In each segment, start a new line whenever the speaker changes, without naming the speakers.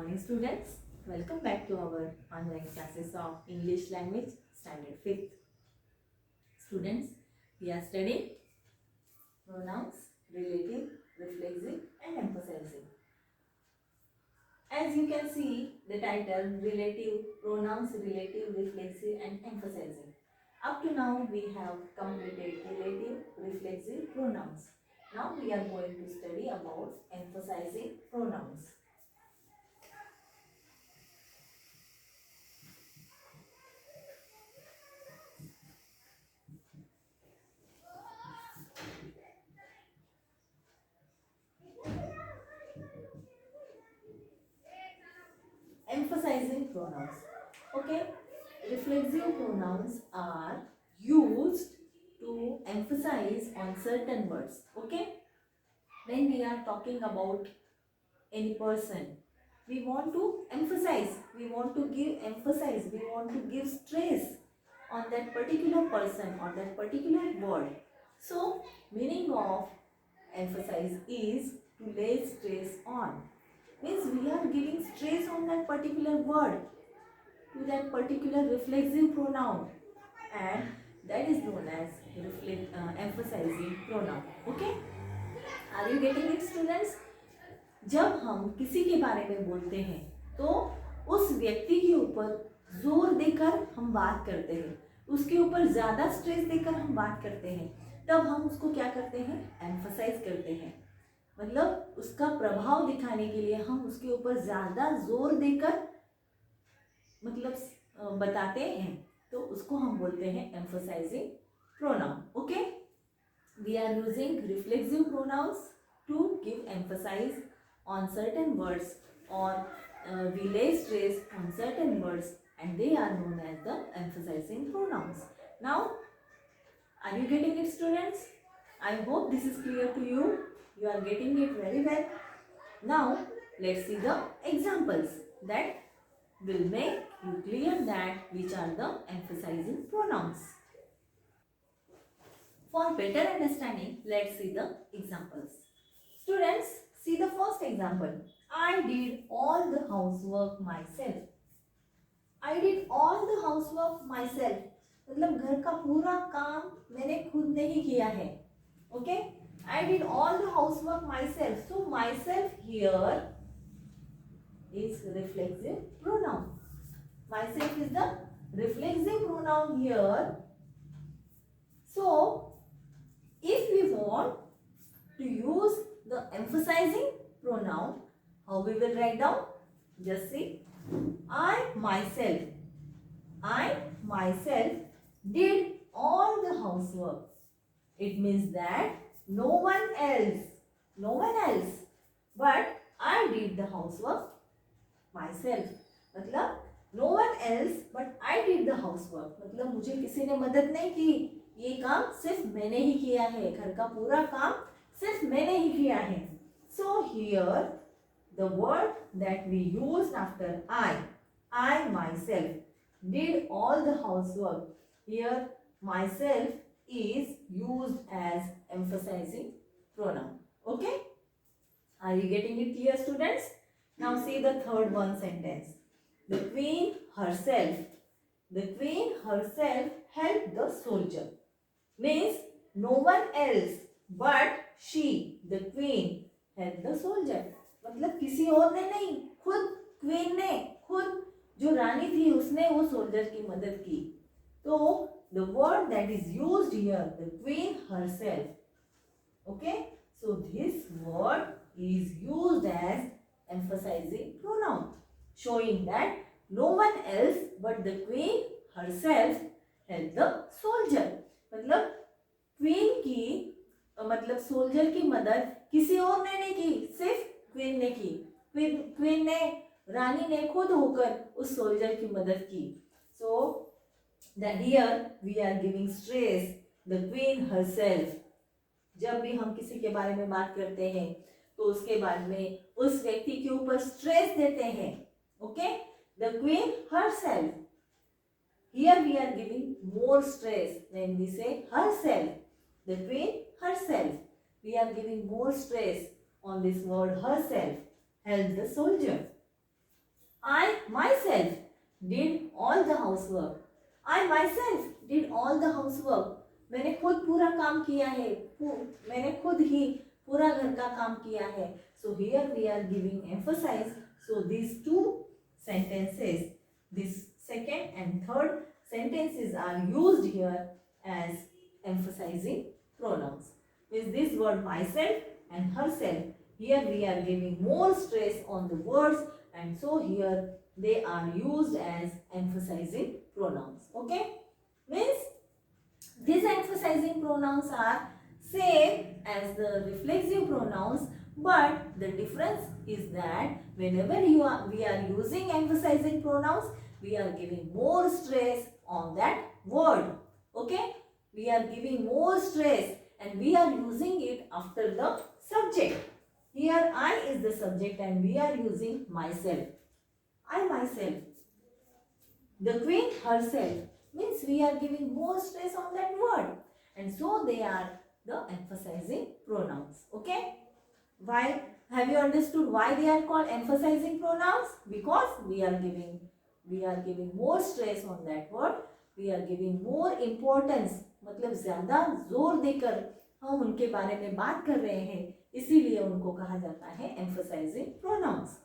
morning students. Welcome back to our online classes of English language standard 5th. Students, we are studying pronouns, relative, reflexive and emphasizing. As you can see the title relative, pronouns, relative, reflexive and emphasizing. Up to now we have completed relative, reflexive pronouns. Now we are going to study about emphasizing pronouns. Emphasizing pronouns. Okay, reflexive pronouns are used to emphasize on certain words. Okay, when we are talking about any person, we want to emphasize, we want to give emphasis, we want to give stress on that particular person or that particular word. So meaning of emphasize is to lay stress on, means we are giving stress on that particular word, to that particular reflexive pronoun, and that is known as emphasizing pronoun. Okay, are you getting it students? जब हम किसी के बारे में बोलते हैं तो उस व्यक्ति के ऊपर जोर देकर हम बात करते हैं, उसके ऊपर ज्यादा स्ट्रेस देकर हम बात करते हैं, तब हम उसको क्या करते हैं, एम्फसाइज करते हैं। मतलब उसका प्रभाव दिखाने के लिए हम उसके ऊपर ज्यादा जोर देकर मतलब बताते हैं, तो उसको हम बोलते हैं emphasising pronoun. Okay, we are using reflexive pronouns to give emphasise on certain words, or we lay stress on certain words, and they are known as the emphasizing pronouns. Now, are you getting it students? I hope this is clear to you. You are getting it very well. Now, let's see the examples that will make you clear that which are the emphasizing pronouns. For better understanding, let's see the examples. Students, see the first example. I did all the housework myself. I did all the housework myself. मतलब घर का पूरा काम मैंने खुद नहीं किया है. Okay? I did all the housework myself. So myself here is reflexive pronoun. Myself is the reflexive pronoun here. So if we want to use the emphasizing pronoun, how we will write down? Just see. I myself did all the housework. It means that no one else, but I did the housework myself. मतलब no one else but I did the housework. मतलब मुझे किसी ने मदद नहीं की, ये काम सिर्फ मैंने ही किया है, घर का पूरा काम सिर्फ मैंने ही किया है. So here the word that we used after I myself did all the housework. Here myself is used as emphasizing pronoun. Okay, are you getting it clear students? Now see the third one sentence. The queen herself helped the soldier. Means no one else but she, the queen, helped the soldier. मतलब किसी और ने नहीं, खुद queen ने, खुद जो रानी थी उसने वो सोल्जर की मदद की. तो the word that is used here, the queen herself. Okay, so this word is used as emphasizing pronoun, showing that no one else but the queen herself helped the soldier. मतलब queen की मतलब soldier की मदद किसी और ने नहीं की, सिर्फ क्वीन ने की. क्वीन ने, रानी ने खुद होकर उस सोल्जर की मदद की. So that here we are giving stress, the queen herself. जब भी हम किसी के बारे में बात करते हैं तो उसके बारे में उस व्यक्ति के ऊपर स्ट्रेस देते हैं. Okay, the queen herself. Here we are giving more stress when we say herself. The queen herself. We are giving more stress on this word herself. Help the soldier. I myself did all the housework. I myself did all the housework. मैंने खुद पूरा काम किया है. मैंने खुद ही पूरा घर का काम किया है. So here we are giving emphasis. So these two sentences, this second and third sentences are used here as emphasizing pronouns. With this word myself and herself, here we are giving more stress on the words, and so here they are used as emphasizing pronouns. Okay, means these emphasizing pronouns are same as the reflexive pronouns, but the difference is that whenever we are using emphasizing pronouns, we are giving more stress on that word. Okay, we are giving more stress and we are using it after the subject. Here I is the subject and we are using myself. I myself. The queen herself, means we are giving more stress on that word, and so they are the emphasizing pronouns. Okay, why? Have you understood why they are called emphasizing pronouns? Because we are giving more stress on that word, we are giving more importance, मतलब ज़्यादा जोर देकर हम उनके बारे में बात कर रहे हैं, इसीलिए उनको कहा जाता है emphasizing pronouns.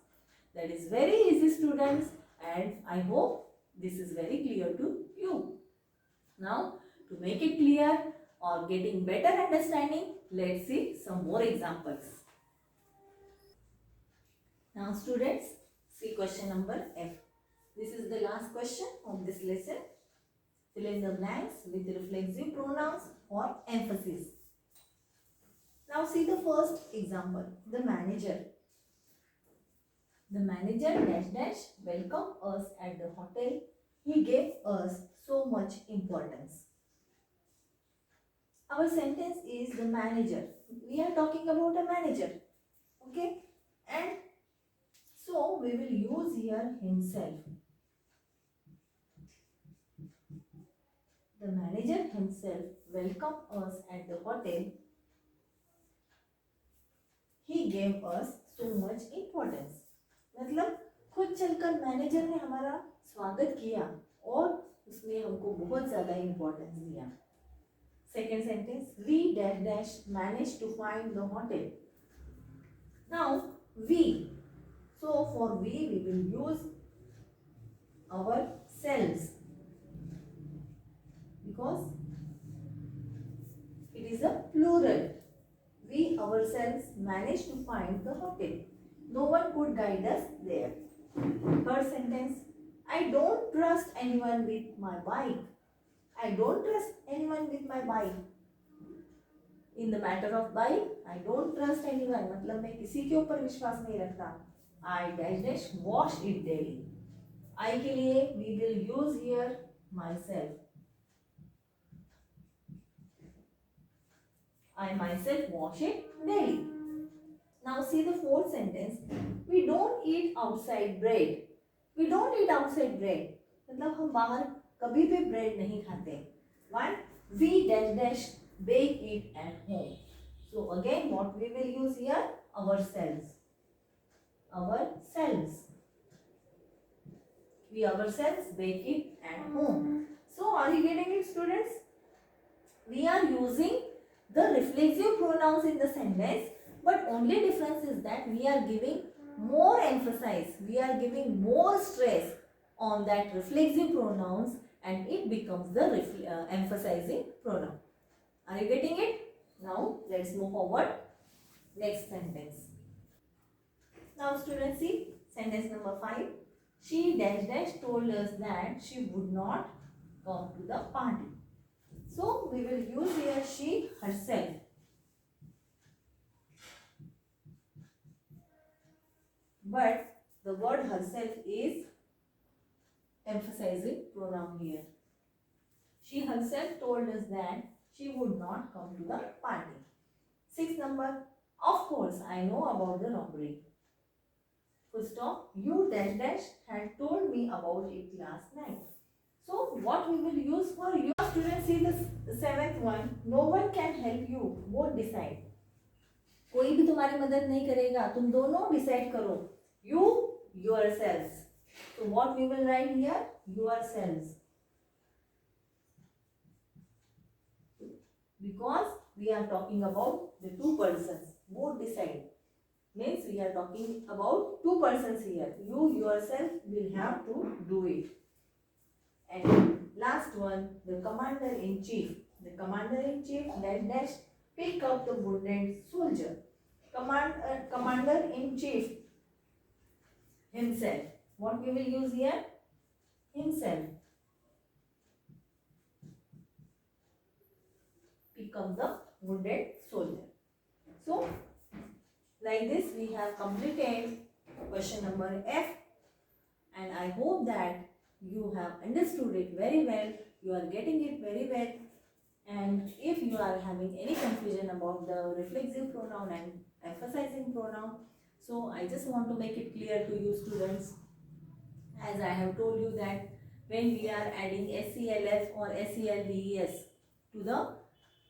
That is very easy, students, and I hope this is very clear to you. Now, to make it clear or getting better understanding, let's see some more examples. Now, students, see question number F. This is the last question of this lesson. Fill in the blanks with reflexive pronouns or emphasis. Now, see the first example, the manager. The manager dash dash welcomed us at the hotel. He gave us so much importance. Our sentence is the manager. We are talking about a manager. Okay? And so we will use here himself. The manager himself welcomed us at the hotel. He gave us so much importance. मतलब खुद चलकर manager ने हमारा स्वागत किया और उसने हमको बहुत ज़्यादा इम्पोर्टेंस दिया. Second sentence, we dash dash managed to find the hotel. Now we, so for we will use ourselves because it is a plural. We ourselves managed to find the hotel. No one could guide us there. Third sentence, I don't trust anyone with my bike. I don't trust anyone with my bike. In the matter of bike, I don't trust anyone. मतलब मैं किसी के ऊपर विश्वास नहीं रखता. I dash dash wash it daily. I के लिए we will use here myself. I myself wash it daily. Now see the fourth sentence. We don't eat outside bread. We don't eat outside bread. मतलब हम बाहर कभी भी bread नहीं खाते. Why? We dash dash bake it at home. So again, what we will use here? Ourselves. Ourselves. We ourselves bake it at home. So are you getting it, students? We are using the reflexive pronouns in the sentence, but only difference is that we are giving more emphasis, we are giving more stress on that reflexive pronouns, and it becomes the emphasizing pronoun. Are you getting it? Now let's move forward. Next sentence. Now students, see sentence number 5. She dash dash told us that she would not come to the party. So we will use here she herself. But the word herself is emphasizing pronoun here. She herself told us that she would not come to the party. 6th number, of course I know about the robbery. Full stop, you dash dash had told me about it last night. So what we will use for you students, see the 7th one, no one can help you, both decide. कोई भी तुम्हारी मदद नहीं करेगा, तुम दोनों decide करो. You yourselves. So what we will write here? Yourselves. Because we are talking about the two persons, both decide. Means we are talking about two persons here. You yourself will have to do it. And last one, the commander-in-chief. The commander-in-chief dash pick up the wounded soldier. Commander-in-chief himself. What we will use here? Himself. Pick up the wounded soldier. So, like this we have completed question number F, and I hope that you have understood it very well, you are getting it very well. And if you are having any confusion about the reflexive pronoun and emphasizing pronoun, so I just want to make it clear to you students, as I have told you that when we are adding SELF or SELVES to the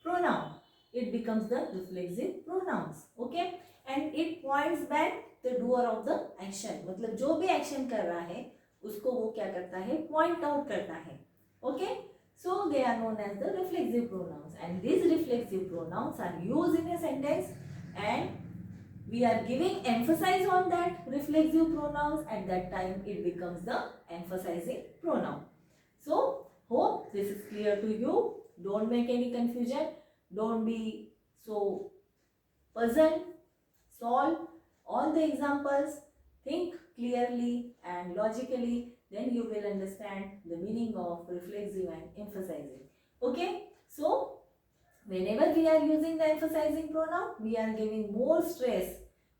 pronoun, it becomes the reflexive pronouns. Okay, and it points back the doer of the action. मतलब जो भी action कर रहा है उसको वो क्या करता है? Point out करता है. Okay, so they are known as the reflexive pronouns, and these reflexive pronouns are used in a sentence, and we are giving emphasis on that reflexive pronouns. At that time it becomes the emphasizing pronoun. So hope this is clear to you. Don't make any confusion. Don't be so puzzled. Solve all the examples. Think clearly and logically. Then you will understand the meaning of reflexive and emphasizing. Okay. So whenever we are using the emphasizing pronoun, we are giving more stress.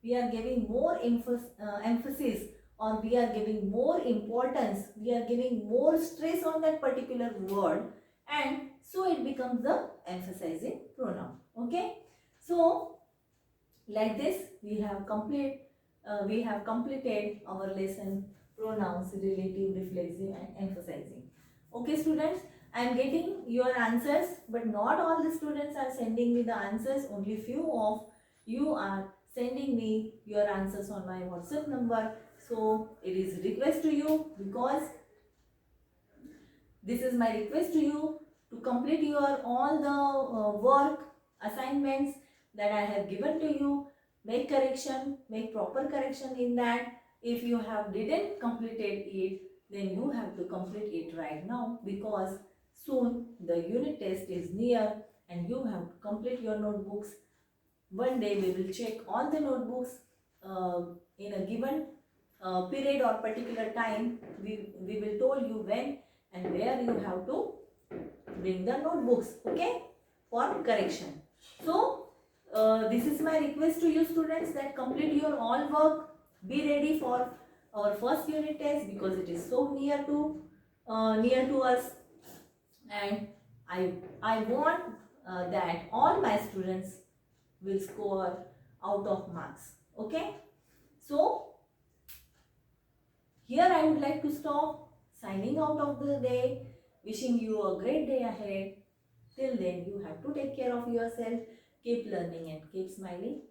We are giving more emphasis, or we are giving more importance. We are giving more stress on that particular word, and so it becomes the emphasizing pronoun. Okay, so like this we have completed our lesson pronouns, relative, reflexive and emphasizing. Okay students, I am getting your answers, but not all the students are sending me the answers. Only few of you are sending me your answers on my WhatsApp number. So it is request to you, because this is my request to you, to complete your all the work assignments that I have given to you. Make correction, make proper correction in that. If you have didn't completed it, then you have to complete it right now, because soon the unit test is near and you have to complete your notebooks. One day we will check all the notebooks in a given period or particular time. We will told you when and where you have to bring the notebooks, okay, for correction. So this is my request to you students, that complete your all work. Be ready for our first unit test, because it is so near to us, and I want that all my students will score out of marks. Okay, so here I would like to stop, signing out of the day, wishing you a great day ahead. Till then, you have to take care of yourself, keep learning and keep smiling.